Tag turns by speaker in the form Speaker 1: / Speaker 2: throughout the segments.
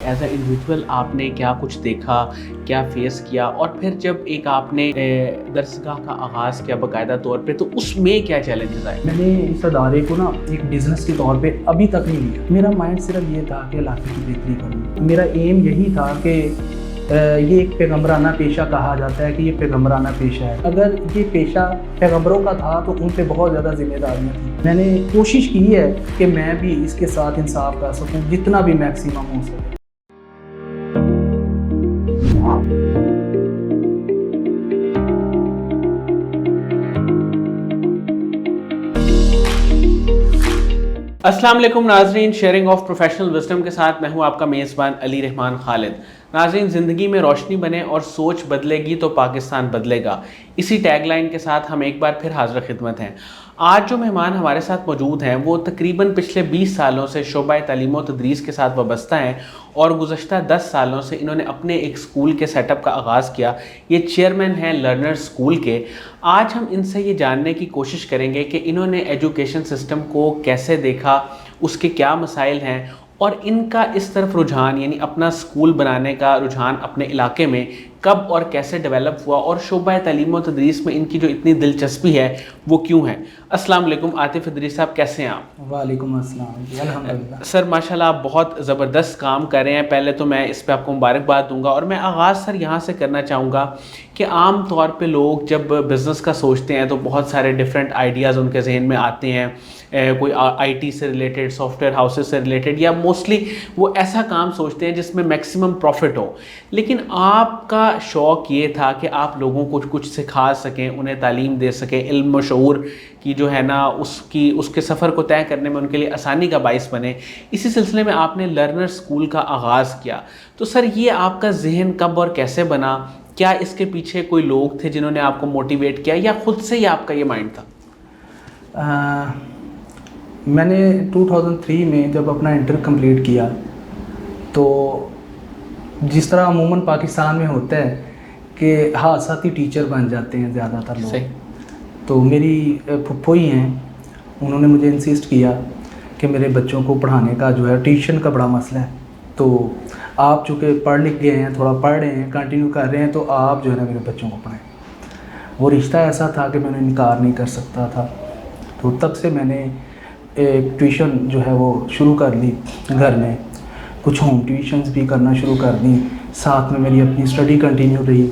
Speaker 1: As a individual آپ نے کیا کچھ دیکھا, کیا فیس کیا, اور پھر جب ایک آپ نے درسگاہ کا آغاز کیا باقاعدہ طور پہ, تو اس میں کیا چیلنجز آئے؟
Speaker 2: میں نے اس ادارے کو نا ایک بزنس کے طور پہ ابھی تک نہیں لیا. میرا مائنڈ صرف یہ تھا کہ علاقے کی بہتری کروں. میرا ایم یہی تھا کہ یہ ایک پیغمبرانہ پیشہ کہا جاتا ہے کہ یہ پیغمبرانہ پیشہ ہے. اگر یہ پیشہ پیغمبروں کا تھا تو ان پہ بہت زیادہ ذمہ داریاں تھیں. میں نے کوشش کی ہے کہ میں بھی اس کے ساتھ انصاف کر سکوں جتنا بھی میکسیمم ہو سکے.
Speaker 1: السلام علیکم ناظرین, شیئرنگ آف پروفیشنل وزڈم کے ساتھ میں ہوں آپ کا میزبان علی رحمان خالد. ناظرین, زندگی میں روشنی بنے اور سوچ بدلے گی تو پاکستان بدلے گا, اسی ٹیگ لائن کے ساتھ ہم ایک بار پھر حاضر خدمت ہیں. آج جو مہمان ہمارے ساتھ موجود ہیں وہ تقریباً پچھلے 20 سالوں سے شعبہ تعلیم و تدریس کے ساتھ وابستہ ہیں, اور گزشتہ 10 سالوں سے انہوں نے اپنے ایک سکول کے سیٹ اپ کا آغاز کیا. یہ چیئرمین ہیں لرنر سکول کے. آج ہم ان سے یہ جاننے کی کوشش کریں گے کہ انہوں نے ایجوکیشن سسٹم کو کیسے دیکھا, اس کے کیا مسائل ہیں, اور ان کا اس طرف رجحان یعنی اپنا سکول بنانے کا رجحان اپنے علاقے میں کب اور کیسے ڈیولپ ہوا, اور شعبہ تعلیم و تدریس میں ان کی جو اتنی دلچسپی ہے وہ کیوں ہے. السلام علیکم عاطف ادریس صاحب, کیسے ہیں آپ؟
Speaker 2: وعلیکم السلام جی, الحمدللہ.
Speaker 1: سر ماشاءاللہ آپ بہت زبردست کام کر رہے ہیں. پہلے تو میں اس پہ آپ کو مبارکباد دوں گا, اور میں آغاز سر یہاں سے کرنا چاہوں گا کہ عام طور پہ لوگ جب بزنس کا سوچتے ہیں تو بہت سارے ڈفرینٹ آئیڈیاز ان کے ذہن میں آتے ہیں. کوئی آئی ٹی سے ریلیٹڈ, سافٹ ویئر ہاؤسز سے ریلیٹڈ, یا موسٹلی وہ ایسا کام سوچتے ہیں جس میں میکسیمم پروفٹ ہو. لیکن آپ کا شوق یہ تھا کہ آپ لوگوں کو کچھ سکھا سکیں, انہیں تعلیم دے سکیں, علم و شعور کی جو ہے نا اس کے سفر کو طے کرنے میں ان کے لیے آسانی کا باعث بنے. اسی سلسلے میں آپ نے لرنر سکول کا آغاز کیا. تو سر یہ آپ کا ذہن کب اور کیسے بنا؟ کیا اس کے پیچھے کوئی لوگ تھے جنہوں نے آپ کو موٹیویٹ کیا, یا خود سے ہی آپ کا یہ مائنڈ تھا؟
Speaker 2: میں نے 2003 میں جب اپنا انٹر کمپلیٹ کیا تو جس طرح عموماً پاکستان میں ہوتا ہے کہ حادثاتی ٹیچر بن جاتے ہیں زیادہ تر لوگ. تو میری پھپھوئی ہیں, انہوں نے مجھے انسسٹ کیا کہ میرے بچوں کو پڑھانے کا جو ہے ٹیوشن کا بڑا مسئلہ ہے, تو آپ چونکہ پڑھ لکھ گئے ہیں, تھوڑا پڑھ رہے ہیں, کنٹینیو کر رہے ہیں, تو آپ جو ہے نا میرے بچوں کو پڑھائیں. وہ رشتہ ایسا تھا کہ میں نے انکار نہیں کر سکتا تھا. تو تب سے میں نے ایک ٹیوشن جو ہے وہ شروع کر لی گھر میں, کچھ ہوم ٹیوشنز بھی کرنا شروع کر دی, ساتھ میں میری اپنی اسٹڈی کنٹینیو رہی.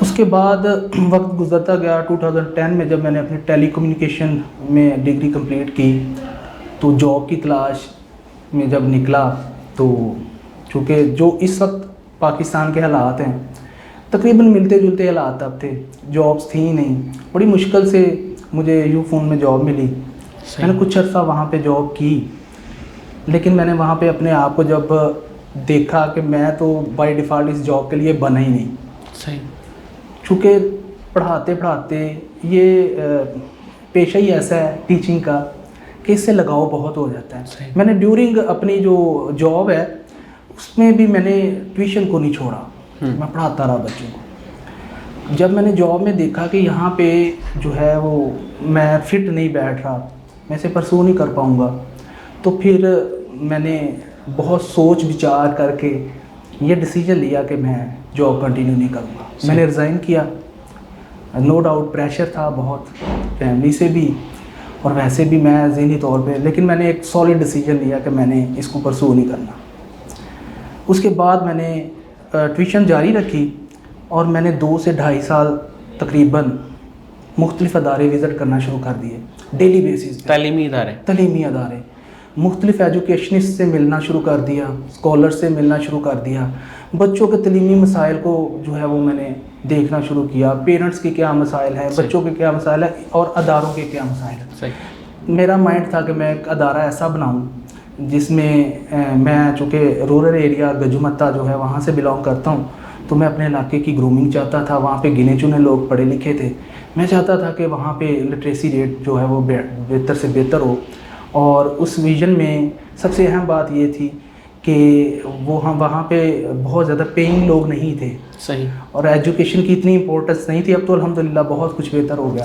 Speaker 2: اس کے بعد وقت گزرتا گیا. 2010 میں جب میں نے اپنی ٹیلی کمیونیکیشن میں ڈگری کمپلیٹ کی تو جاب کی تلاش میں جب نکلا, تو چونکہ جو اس وقت پاکستان کے حالات ہیں تقریباً ملتے جلتے حالات اب تھے, جابس تھیں ہی نہیں. بڑی مشکل سے مجھے یو فون میں جاب ملی. میں نے کچھ عرصہ وہاں پہ جاب کی, لیکن میں نے وہاں پہ اپنے آپ کو جب دیکھا کہ میں تو بائی ڈیفالٹ اس جاب کے لیے بنا ہی نہیں.
Speaker 1: صحیح.
Speaker 2: چونکہ پڑھاتے پڑھاتے یہ پیشہ ہی ایسا ہے ٹیچنگ کا کہ اس سے لگاؤ بہت ہو جاتا ہے. میں نے ڈیورنگ اپنی جو جاب ہے اس میں بھی میں نے ٹیوشن کو نہیں چھوڑا, میں پڑھاتا رہا بچوں کو. جب میں نے جاب میں دیکھا کہ یہاں پہ جو ہے وہ میں فٹ نہیں بیٹھ رہا, میں اسے پرسو نہیں کر پاؤں گا, تو پھر میں نے بہت سوچ بچار کر کے یہ ڈیسیجن لیا کہ میں جاب کنٹینیو نہیں کروں گا. میں نے ریزائن کیا. نو ڈاؤٹ پریشر تھا بہت فیملی سے بھی اور ویسے بھی میں ذہنی طور پہ, لیکن میں نے ایک سالڈ ڈیسیجن لیا کہ میں نے اس کو پرسو نہیں کرنا. اس کے بعد میں نے ٹیوشن جاری رکھی, اور میں نے 2 سے 2.5 سال تقریباً مختلف ادارے وزٹ کرنا شروع کر دیے ڈیلی بیسس پہ. تعلیمی ادارے مختلف ایجوکیشنسٹ سے ملنا شروع کر دیا, اسکالر سے ملنا شروع کر دیا. بچوں کے تعلیمی مسائل کو جو ہے وہ میں نے دیکھنا شروع کیا, پیرنٹس کے کیا مسائل ہیں, بچوں کے کیا مسائل ہیں, اور اداروں کے کیا مسائل ہیں. میرا مائنڈ تھا کہ میں ایک ادارہ ایسا بناؤں جس میں میں چونکہ رورل ایریا گجمتا جو ہے وہاں سے بلانگ کرتا ہوں, تو میں اپنے علاقے کی گرومنگ چاہتا تھا. وہاں پہ گنے چنے لوگ پڑھے لکھے تھے, میں چاہتا تھا کہ وہاں پہ لٹریسی ریٹ جو ہے وہ بہتر سے بہتر ہو. اور اس ویژن میں سب سے اہم بات یہ تھی کہ وہ ہم وہاں پہ بہت زیادہ پینگ لوگ نہیں تھے
Speaker 1: صحیح.
Speaker 2: اور ایجوکیشن کی اتنی امپورٹنس نہیں تھی. اب تو الحمدللہ بہت کچھ بہتر ہو گیا.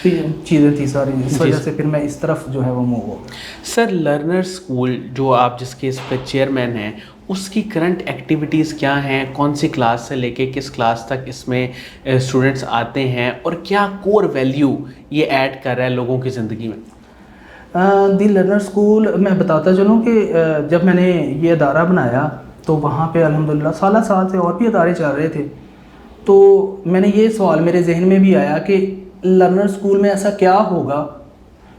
Speaker 2: تو یہ چیزیں تھیں ساری, اس وجہ سے پھر میں اس طرف جو ہے وہ موو ہو گیا.
Speaker 1: سر لرنر اسکول جو آپ جس کے اس پہ چیئرمین ہیں, اس کی کرنٹ ایکٹیویٹیز کیا ہیں؟ کون سی کلاس سے لے کے کس کلاس تک اس میں اسٹوڈنٹس آتے ہیں, اور کیا کور ویلیو یہ ایڈ کر رہا ہے لوگوں کی زندگی میں؟
Speaker 2: دی لرنر اسکول میں بتاتا چلوں کہ جب میں نے یہ ادارہ بنایا تو وہاں پہ الحمدللہ سالہ سال سے اور بھی ادارے چل رہے تھے. تو میں نے یہ سوال میرے ذہن میں بھی آیا کہ لرنر اسکول میں ایسا کیا ہوگا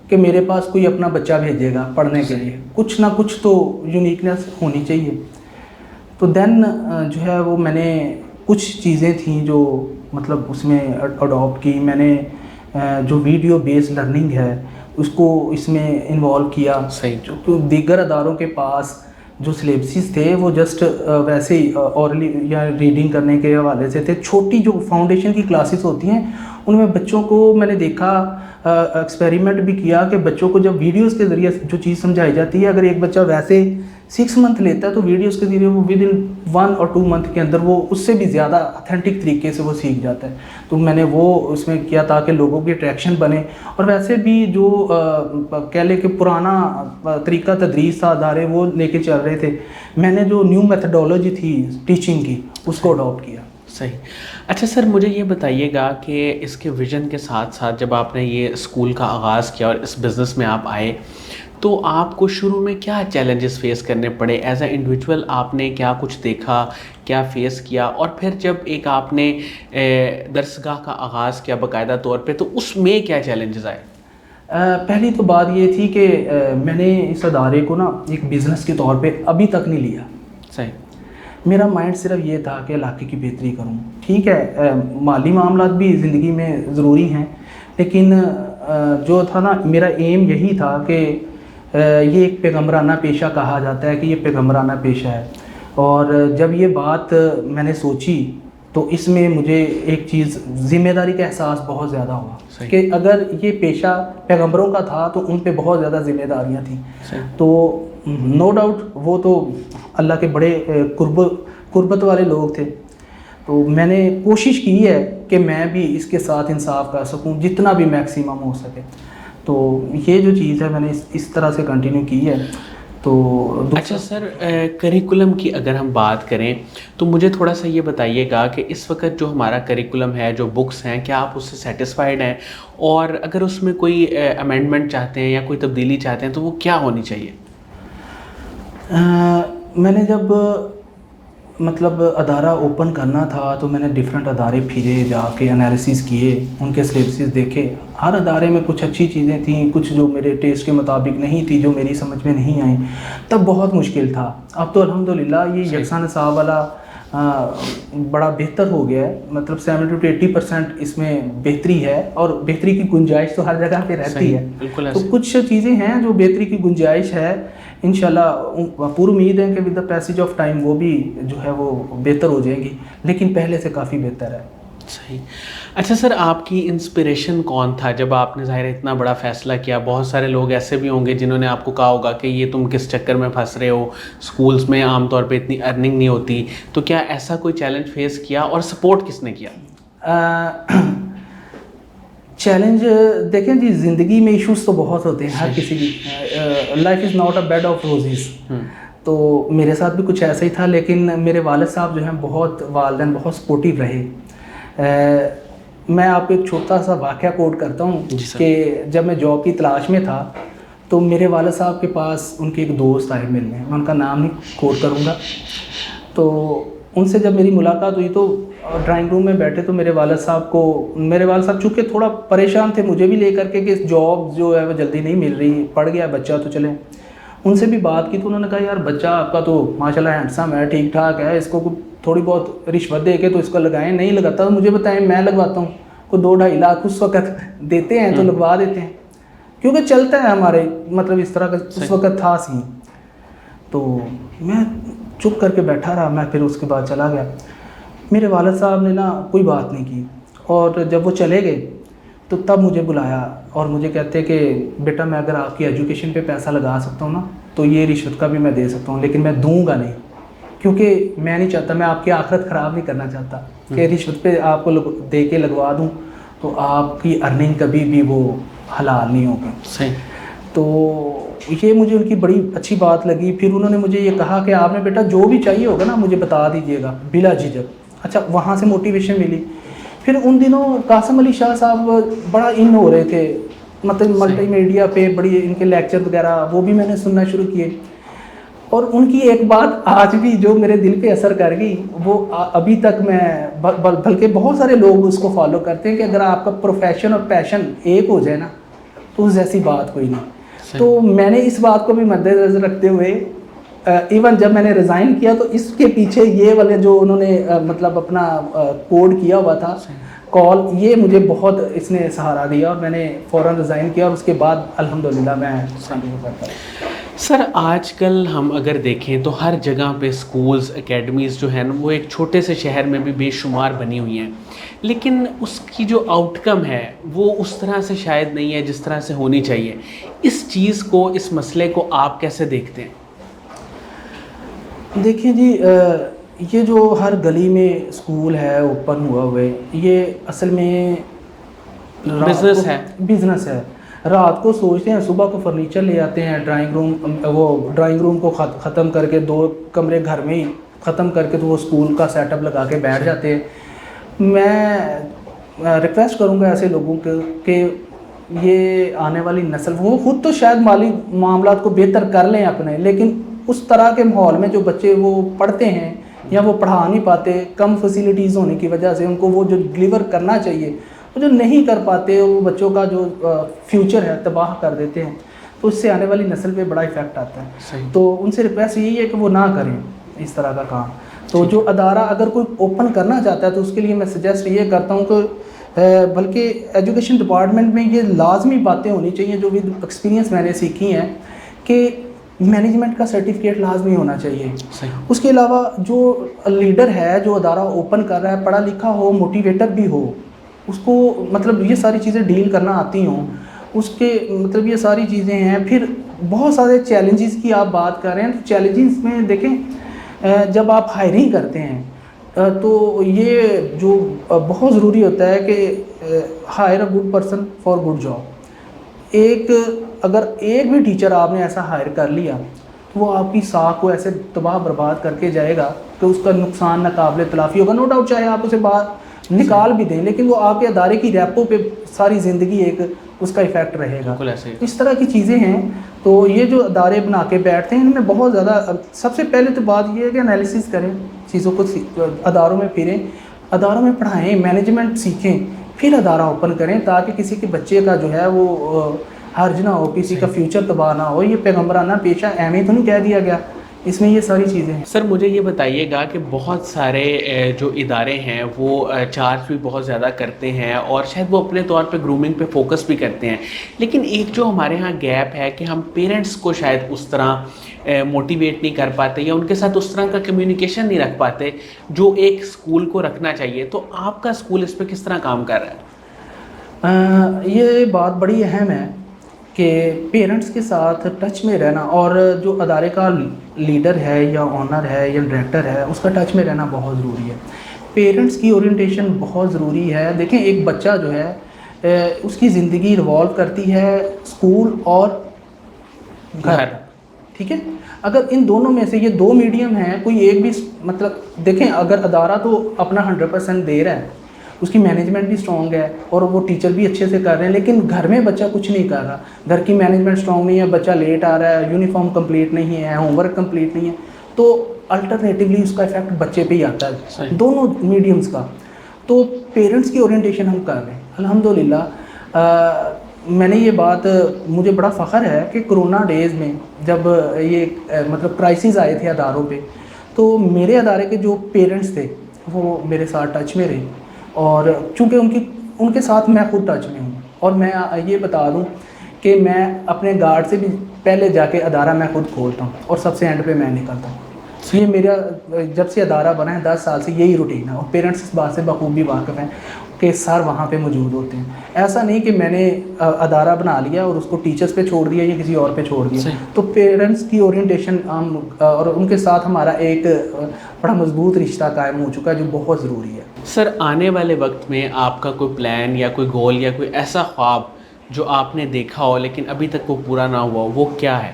Speaker 2: کہ میرے پاس کوئی اپنا بچہ بھیجے گا پڑھنے کے لیے, کچھ نہ کچھ تو یونیکنیس ہونی چاہیے. تو دین جو ہے وہ میں نے کچھ چیزیں تھیں جو مطلب اس میں اڈاپٹ کی. میں نے جو ویڈیو بیس لرننگ ہے اس کو اس میں انوالو کیا.
Speaker 1: صحیح.
Speaker 2: جو دیگر اداروں کے پاس جو سلیبسز تھے وہ جسٹ ویسے ہی اورلی یا ریڈنگ کرنے کے حوالے سے تھے. چھوٹی جو فاؤنڈیشن کی کلاسز ہوتی ہیں ان میں بچوں کو میں نے دیکھا, ایکسپیریمنٹ بھی کیا کہ بچوں کو جب ویڈیوز کے ذریعے جو چیز سمجھائی جاتی ہے, اگر ایک بچہ ویسے 6 منتھ لیتا ہے تو ویڈیوز کے ذریعے وہ ود ان 1 اور 2 منتھ کے اندر وہ اس سے بھی زیادہ اتھینٹک طریقے سے وہ سیکھ جاتا ہے. تو میں نے وہ اس میں کیا تاکہ لوگوں کی اٹریکشن بنے. اور ویسے بھی جو کہہ لیں کہ پرانا طریقہ تدریس تھا ادارے وہ لے کے چل رہے تھے, میں نے جو نیو میتھڈولوجی تھی ٹیچنگ کی اس کو اڈاپٹ کیا.
Speaker 1: صحیح. اچھا سر مجھے یہ بتائیے گا کہ اس کے ویژن کے ساتھ ساتھ جب آپ نے یہ اسکول کا آغاز کیا اور اس بزنس میں آپ آئے تو آپ کو شروع میں کیا چیلنجز فیس کرنے پڑے؟ ایز اے انڈیویجول آپ نے کیا کچھ دیکھا, کیا فیس کیا, اور پھر جب ایک آپ نے درسگاہ کا آغاز کیا باقاعدہ طور پہ تو اس میں کیا چیلنجز آئے؟
Speaker 2: پہلی تو بات یہ تھی کہ میں نے اس ادارے کو نا ایک بزنس کے طور پہ ابھی تک نہیں لیا.
Speaker 1: صحیح.
Speaker 2: میرا مائنڈ صرف یہ تھا کہ علاقے کی بہتری کروں. ٹھیک ہے مالی معاملات بھی زندگی میں ضروری ہیں, لیکن جو تھا نا میرا ایم یہی تھا کہ یہ ایک پیغمبرانہ پیشہ کہا جاتا ہے کہ یہ پیغمبرانہ پیشہ ہے. اور جب یہ بات میں نے سوچی تو اس میں مجھے ایک چیز ذمہ داری کا احساس بہت زیادہ ہوا کہ اگر یہ پیشہ پیغمبروں کا تھا تو ان پہ بہت زیادہ ذمہ داریاں تھیں. تو نو ڈاؤٹ وہ تو اللہ کے بڑے قربت والے لوگ تھے. تو میں نے کوشش کی ہے کہ میں بھی اس کے ساتھ انصاف کر سکوں جتنا بھی میکسیمم ہو سکے. تو یہ جو چیز ہے میں نے اس طرح سے کنٹینیو کی ہے. تو
Speaker 1: اچھا سر کریکولم کی اگر ہم بات کریں تو مجھے تھوڑا سا یہ بتائیے گا کہ اس وقت جو ہمارا کریکولم ہے, جو بکس ہیں, کیا آپ اس سے سیٹسفائیڈ ہیں, اور اگر اس میں کوئی امینڈمنٹ چاہتے ہیں یا کوئی تبدیلی چاہتے ہیں تو وہ کیا ہونی چاہیے؟
Speaker 2: میں نے جب مطلب ادارہ اوپن کرنا تھا تو میں نے ڈفرینٹ ادارے پھرے, جا کے انالیسس کیے, ان کے سلیبسز دیکھے. ہر ادارے میں کچھ اچھی چیزیں تھیں, کچھ جو میرے ٹیسٹ کے مطابق نہیں تھی, جو میری سمجھ میں نہیں آئیں. تب بہت مشکل تھا. اب تو الحمدللہ یہ یکساں نصاب والا بڑا بہتر ہو گیا ہے. مطلب 70 to 80% اس میں بہتری ہے, اور بہتری کی گنجائش تو ہر جگہ پہ رہتی ہے. تو کچھ چیزیں ہیں جو بہتری کی گنجائش ہے. انشاءاللہ پوری امید ہے کہ with the passage of time وہ بھی جو ہے وہ بہتر ہو جائے گی, لیکن پہلے سے کافی بہتر ہے.
Speaker 1: صحیح. اچھا سر آپ کی انسپریشن کون تھا جب آپ نے ظاہر اتنا بڑا فیصلہ کیا؟ بہت سارے لوگ ایسے بھی ہوں گے جنہوں نے آپ کو کہا ہوگا کہ یہ تم کس چکر میں پھنس رہے ہو, سکولز میں عام طور پہ اتنی ارننگ نہیں ہوتی. تو کیا ایسا کوئی چیلنج فیس کیا, اور سپورٹ کس نے کیا؟
Speaker 2: چیلنج دیکھیں جی, زندگی میں ایشوز تو بہت ہوتے ہیں ہر کسی کی. Life is not a bad of roses. تو میرے ساتھ بھی کچھ ایسا ہی تھا, لیکن میرے والد صاحب جو ہیں بہت, والدین بہت سپورٹیو رہے. میں آپ کو ایک چھوٹا سا واقعہ کوٹ کرتا ہوں کہ جب میں جاب کی تلاش میں تھا تو میرے والد صاحب کے پاس ان کے ایک دوست آئے ملنے, میں ان کا نام نہیں کوٹ کروں گا. تو ان سے جب میری ملاقات ہوئی تو ڈرائنگ روم میں بیٹھے تو میرے والد صاحب چونکہ تھوڑا پریشان تھے مجھے بھی لے کر کے کہ جاب جو ہے وہ جلدی نہیں مل رہی, پڑھ گیا بچہ تو چلیں. ان سے بھی بات کی تو انہوں نے کہا یار بچہ آپ کا تو ماشاءاللہ ہینڈسم ہے, ٹھیک ٹھاک ہے, اس کو تھوڑی بہت رشوت دے کے تو اس کو لگائیں. نہیں لگاتا تو مجھے بتائیں, میں لگواتا ہوں. کوئی 2-2.5 لاکھ اس وقت دیتے ہیں تو لگوا دیتے ہیں, کیونکہ چلتا ہے ہمارے, مطلب اس طرح کا اس وقت تھا سی. تو میں چپ کر کے بیٹھا رہا. میں پھر اس کے بعد چلا گیا. میرے والد صاحب نے نا کوئی بات نہیں کی, اور جب وہ چلے گئے تو تب مجھے بلایا اور مجھے کہتے کہ بیٹا میں اگر آپ کی ایجوکیشن پہ پیسہ لگا سکتا ہوں نا تو یہ رشوت کا بھی میں دے سکتا ہوں، لیکن میں دوں گا نہیں، کیونکہ میں نہیں چاہتا، میں آپ کی آخرت خراب نہیں کرنا چاہتا کہ رشوت پہ آپ کو دے کے لگوا دوں تو آپ کی ارننگ کبھی بھی وہ حلال نہیں ہوگی.
Speaker 1: صحیح.
Speaker 2: تو یہ مجھے ان کی بڑی اچھی بات لگی. پھر انہوں نے مجھے یہ کہا کہ آپ نے بیٹا جو بھی چاہیے ہوگا نا مجھے بتا دیجیے گا بلا جھجک. اچھا وہاں سے موٹیویشن ملی. پھر ان دنوں قاسم علی شاہ صاحب بڑا ان ہو رہے تھے، مطلب ملٹی میڈیا پہ بڑی ان کے لیکچر وغیرہ وہ بھی میں نے سننا شروع کیے. اور ان کی ایک بات آج بھی جو میرے دل پہ اثر کر گئی، وہ ابھی تک میں بلکہ بہت سارے لوگ اس کو فالو کرتے ہیں کہ اگر آپ کا پروفیشن اور پیشن ایک ہو جائے نا تو اس جیسی بات کوئی نہیں. تو میں نے اس بات کو بھی مد نظر رکھتے ہوئے ایون جب میں نے ریزائن کیا تو اس کے پیچھے یہ والے جو انہوں نے مطلب اپنا کوڈ کیا ہوا تھا کال، یہ مجھے بہت اس نے سہارا دیا اور میں نے فوراً ریزائن کیا اور اس کے بعد الحمدللہ میں کنٹینیو کرتا ہوں.
Speaker 1: سر آج کل ہم اگر دیکھیں تو ہر جگہ پہ اسکولز اکیڈمیز جو ہیں نا وہ ایک چھوٹے سے شہر میں بھی بے شمار بنی ہوئی ہیں، لیکن اس کی جو آؤٹ کم ہے وہ اس طرح سے شاید نہیں ہے جس طرح سے ہونی چاہیے. اس چیز کو، اس مسئلے کو آپ کیسے دیکھتے ہیں؟
Speaker 2: دیکھیں جی، یہ جو ہر گلی میں اسکول ہے اوپن ہوا ہوئے، یہ اصل میں بزنس ہے. رات کو سوچتے ہیں، صبح کو فرنیچر لے آتے ہیں، ڈرائنگ روم کو ختم کر کے 2 کمرے گھر میں ہی ختم کر کے تو وہ اسکول کا سیٹ اپ لگا کے بیٹھ جاتے ہیں. میں ریکویسٹ کروں گا ایسے لوگوں کے کہ یہ آنے والی نسل، وہ خود تو شاید مالی معاملات کو بہتر کر لیں اپنے، لیکن اس طرح کے ماحول میں جو بچے وہ پڑھتے ہیں یا وہ پڑھا نہیں پاتے، کم فیسیلیٹیز ہونے کی وجہ سے ان کو وہ جو ڈلیور کرنا چاہیے وہ جو نہیں کر پاتے، وہ بچوں کا جو فیوچر ہے تباہ کر دیتے ہیں. تو اس سے آنے والی نسل پہ بڑا ایفیکٹ آتا ہے. تو ان سے ریکویسٹ یہی ہے کہ وہ نہ کریں اس طرح کا کام. تو جو ادارہ اگر کوئی اوپن کرنا چاہتا ہے تو اس کے لیے میں سجیسٹ یہ کرتا ہوں کہ بلکہ ایجوکیشن ڈپارٹمنٹ میں یہ لازمی باتیں ہونی چاہیے جو ود ایکسپیرینس میں نے سیکھی ہیں کہ مینجمنٹ کا سرٹیفکیٹ لازمی ہونا چاہیے. اس کے علاوہ جو لیڈر ہے، جو ادارہ اوپن کر رہا ہے، پڑھا لکھا ہو، موٹیویٹر بھی ہو، اس کو مطلب یہ ساری چیزیں ڈیل کرنا آتی ہوں، اس کے مطلب یہ ساری چیزیں ہیں. پھر بہت سارے چیلنجز کی آپ بات کر رہے ہیں، تو چیلنجز میں دیکھیں جب آپ ہائرنگ کرتے ہیں تو یہ جو بہت ضروری ہوتا ہے کہ hire a good person for good job. اگر ایک بھی ٹیچر آپ نے ایسا ہائر کر لیا تو وہ آپ کی ساکھ کو ایسے تباہ برباد کر کے جائے گا کہ اس کا نقصان ناقابل تلافی ہوگا. نو ڈاؤٹ چاہے آپ اسے باہر نکال بھی دیں، لیکن وہ آپ کے ادارے کی ریپو پہ ساری زندگی ایک اس کا ایفیکٹ رہے گا. اس طرح کی چیزیں ہیں. تو یہ جو ادارے بنا کے بیٹھتے ہیں ان میں بہت زیادہ، سب سے پہلے تو بات یہ ہے کہ انالیسس کریں چیزوں کو، اداروں میں پھریں، اداروں میں پڑھائیں، مینجمنٹ سیکھیں، پھر ادارہ اوپن کریں تاکہ کسی کے بچے کا جو ہے وہ حرج نہ ہو، کسی کا فیوچر تباہ نہ ہو. یہ پیغمبرانہ پیشہ اہم تو نہیں کہہ دیا گیا، اس میں یہ ساری چیزیں ہیں.
Speaker 1: سر مجھے یہ بتائیے گا کہ بہت سارے جو ادارے ہیں وہ چارج بھی بہت زیادہ کرتے ہیں اور شاید وہ اپنے طور پہ گرومنگ پہ فوکس بھی کرتے ہیں، لیکن ایک جو ہمارے ہاں گیپ ہے کہ ہم پیرنٹس کو شاید اس طرح موٹیویٹ نہیں کر پاتے یا ان کے ساتھ اس طرح کا کمیونیکیشن نہیں رکھ پاتے جو ایک اسکول کو رکھنا چاہیے. تو آپ کا اسکول اس پہ کس طرح کام کر رہا ہے؟
Speaker 2: یہ بات بڑی اہم ہے کہ پیرنٹس کے ساتھ ٹچ میں رہنا، اور جو ادارے کا لیڈر ہے یا آنر ہے یا ڈائریکٹر ہے اس کا ٹچ میں رہنا بہت ضروری ہے. پیرنٹس کی اورینٹیشن بہت ضروری ہے. دیکھیں ایک بچہ جو ہے اس کی زندگی ریوالو کرتی ہے اسکول اور گھر، ٹھیک ہے. اگر ان دونوں میں سے یہ 2 میڈیم ہیں، کوئی ایک بھی مطلب دیکھیں اگر ادارہ تو اپنا 100% دے رہا ہے، اس کی مینجمنٹ بھی اسٹرانگ ہے اور وہ ٹیچر بھی اچھے سے کر رہے ہیں، لیکن گھر میں بچہ کچھ نہیں کر رہا، گھر کی مینجمنٹ اسٹرانگ نہیں ہے، بچہ لیٹ آ رہا ہے، یونیفارم کمپلیٹ نہیں ہے، ہوم ورک کمپلیٹ نہیں ہے، تو الٹرنیٹیولی اس کا افیکٹ بچے پہ ہی آتا ہے، دونوں میڈیمز کا. تو پیرنٹس کی اورینٹیشن ہم کر رہے ہیں الحمدللہ. میں نے یہ بات، مجھے بڑا فخر ہے کہ کرونا ڈیز میں جب یہ مطلب کرائسس آئے تھے اداروں پہ، تو میرے ادارے کے جو پیرنٹس تھے وہ میرے ساتھ ٹچ میں رہے، اور چونکہ ان کے ساتھ میں خود ٹچ میں ہوں. اور میں یہ بتا دوں کہ میں اپنے گارڈ سے بھی پہلے جا کے ادارہ میں خود کھولتا ہوں اور سب سے اینڈ پہ میں نکلتا ہوں. یہ میرا جب سے ادارہ بنا ہے 10 سال سے یہی روٹین ہے، اور پیرنٹس اس بات سے بخوبی واقف ہیں کہ کہ سر وہاں پہ موجود ہوتے ہیں. ایسا نہیں کہ میں نے ادارہ بنا لیا اور اس کو ٹیچرز پہ چھوڑ دیا یا کسی اور پہ چھوڑ دیا. تو پیرنٹس کی اورینٹیشن اور ان کے ساتھ ہمارا ایک بڑا مضبوط رشتہ قائم ہو چکا ہے جو بہت ضروری ہے.
Speaker 1: سر آنے والے وقت میں آپ کا کوئی پلان یا کوئی گول یا کوئی ایسا خواب جو آپ نے دیکھا ہو لیکن ابھی تک وہ پورا نہ ہوا وہ کیا ہے؟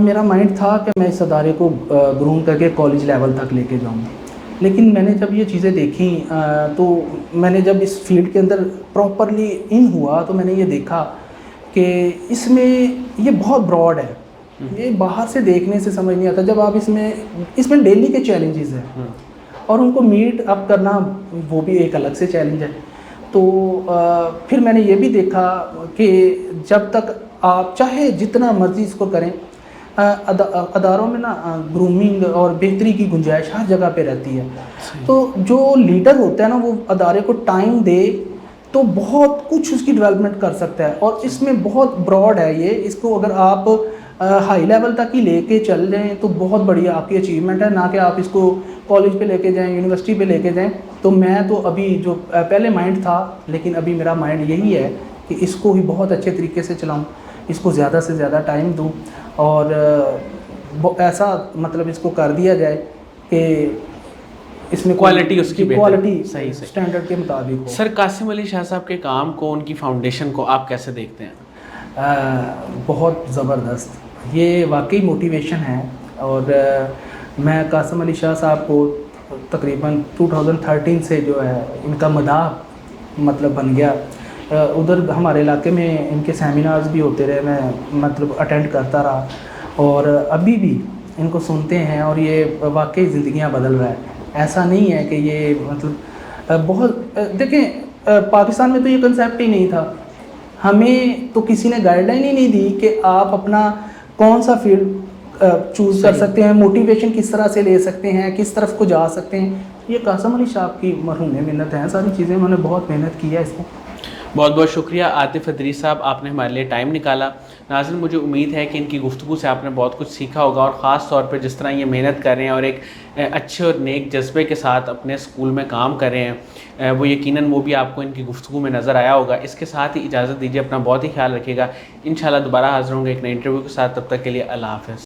Speaker 2: میرا مائنڈ تھا کہ میں اس ادارے کو گروم کر کے کالج لیول تک لے کے جاؤں. لیکن میں نے جب یہ چیزیں دیکھیں تو میں نے جب اس فیلڈ کے اندر پراپرلی ان ہوا تو میں نے یہ دیکھا کہ اس میں یہ بہت براڈ ہے. یہ باہر سے دیکھنے سے سمجھ نہیں آتا. جب آپ اس میں ڈیلی کے چیلنجز ہیں اور ان کو میٹ اپ کرنا وہ بھی ایک الگ سے چیلنج ہے. تو پھر میں نے یہ بھی دیکھا کہ جب تک آپ چاہے جتنا مرضی اس کو کریں اداروں میں نا گرومنگ اور بہتری کی گنجائش ہر جگہ پہ رہتی ہے. تو جو لیڈر ہوتا ہے نا وہ ادارے کو ٹائم دے تو بہت کچھ اس کی ڈیولپمنٹ کر سکتا ہے. اور اس میں بہت براڈ ہے یہ. اس کو اگر آپ ہائی لیول تک ہی لے کے چل جائیں تو بہت بڑی آپ کی اچیومنٹ ہے. نہ کہ آپ اس کو کالج پہ لے کے جائیں یونیورسٹی پہ لے کے جائیں. تو میں تو ابھی جو پہلے مائنڈ تھا لیکن ابھی میرا مائنڈ یہی ہے کہ اس کو ہی بہت اچھے طریقے سے چلاؤں, اس کو زیادہ سے زیادہ ٹائم دوں اور ایسا مطلب اس کو کر دیا جائے کہ اس میں
Speaker 1: کوالٹی اس کی
Speaker 2: کوالٹی
Speaker 1: صحیح
Speaker 2: اسٹینڈرڈ کے مطابق ہو.
Speaker 1: سر قاسم علی شاہ صاحب کے کام کو, ان کی فاؤنڈیشن کو آپ کیسے دیکھتے ہیں؟
Speaker 2: بہت زبردست. یہ واقعی موٹیویشن ہے. اور میں قاسم علی شاہ صاحب کو تقریباً 2013 سے جو ہے ان کا مداح مطلب بن گیا. ادھر ہمارے علاقے میں ان کے سیمینارز بھی ہوتے رہے, میں مطلب اٹینڈ کرتا رہا اور ابھی بھی ان کو سنتے ہیں اور یہ واقعی زندگیاں بدل رہا ہے. ایسا نہیں ہے کہ یہ مطلب بہت دیکھیں پاکستان میں تو یہ کنسیپٹ ہی نہیں تھا. ہمیں تو کسی نے گائیڈ لائن ہی نہیں دی کہ آپ اپنا کون سا فیلڈ چوز کر سکتے ہیں, موٹیویشن کس طرح سے لے سکتے ہیں, کس طرف کو جا سکتے ہیں. یہ قاسم علی صاحب کی مرہون محنت ہیں, ساری چیزیں انہوں نے بہت محنت کی ہے اس میں.
Speaker 1: بہت بہت شکریہ عاطف ادریس صاحب, آپ نے ہمارے لیے ٹائم نکالا. ناظرین مجھے امید ہے کہ ان کی گفتگو سے آپ نے بہت کچھ سیکھا ہوگا اور خاص طور پہ جس طرح یہ محنت کر رہے ہیں اور ایک اچھے اور نیک جذبے کے ساتھ اپنے اسکول میں کام کر رہے ہیں وہ یقیناً وہ بھی آپ کو ان کی گفتگو میں نظر آیا ہوگا. اس کے ساتھ ہی اجازت دیجیے, اپنا بہت ہی خیال رکھیے گا. انشاءاللہ دوبارہ حاضر ہوں گے ایک نئے انٹرویو کے ساتھ. تب تک کے لیے اللہ حافظ.